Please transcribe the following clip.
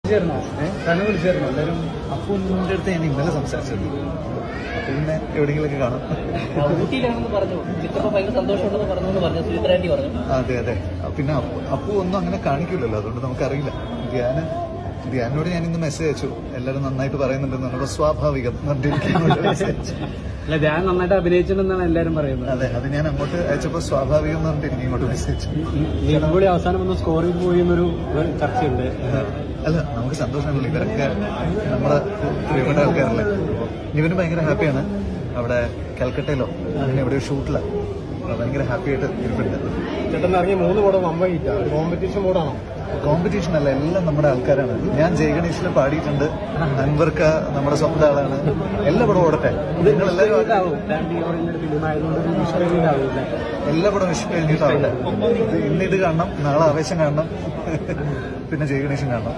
വിളിച്ചായിരുന്നു എല്ലാവരും. അപ്പൂന്റെ അടുത്ത് ഞാൻ ഇന്നലെ സംസാരിച്ചിരുന്നു. അപ്പൊ പിന്നെ എവിടെയെങ്കിലൊക്കെ കാണും. അതെ അതെ. പിന്നെ അപ്പു ഒന്നും അങ്ങനെ കാണിക്കില്ലല്ലോ, അതുകൊണ്ട് നമുക്കറിയില്ല. ധ്യാനോട് ഞാൻ ഇന്ന് മെസ്സേജ് അയച്ചു, എല്ലാവരും നന്നായിട്ട് പറയുന്നുണ്ടെന്ന് പറഞ്ഞപ്പോൾ സ്വാഭാവികം അല്ല, ധ്യാൻ നന്നായിട്ട് അഭിനയിച്ചിട്ടുണ്ടെന്നാണ് എല്ലാവരും പറയുന്നത്. അതെ, അത് ഞാൻ അങ്ങോട്ട് അയച്ചപ്പോൾ സ്വാഭാവികം എന്ന് പറഞ്ഞിട്ട് എനിക്ക് ഇങ്ങോട്ട് മെസ്സേജ്. നിവിൻപോളി അവസാനം ഒന്ന് സ്കോറിൽ പോയി എന്നൊരു ചർച്ചയുണ്ട്. അല്ല, നമുക്ക് സന്തോഷമാണല്ലോ, ഇവരൊക്കെ നമ്മുടെ പ്രിയപ്പെട്ട ആൾക്കാരല്ലേ. ഇവന് ഭയങ്കര ഹാപ്പിയാണ്. അവിടെ കൽക്കട്ടയിലോ അങ്ങനെ എവിടെയോ ഷൂട്ടിലാണ്. ഭയങ്കര ഹാപ്പി ആയിട്ട് ഇരിപ്പുണ്ട്. ചേട്ടൻ ഇറങ്ങിയ 3 പടം വമ്പയിട്ടാ. കോമ്പറ്റീഷൻ മോഡാണോ? കോമ്പറ്റീഷൻ അല്ല, എല്ലാം നമ്മുടെ ആൾക്കാരാണ്. ഞാൻ ജയഗണേഷിൽ പാടിയിട്ടുണ്ട്. അൻവർക്ക നമ്മുടെ സ്വന്തം ആളാണ്. എല്ലാ പടവും ഓടട്ടെ. നിങ്ങളെല്ലാവരും എല്ലാ പടവും വിഷു കഴിഞ്ഞിട്ടാവട്ടെ. ഇന്നിത് കാണണം, നാളെ ആവേശം കാണണം, പിന്നെ ജയഗണേശൻ കാണണം.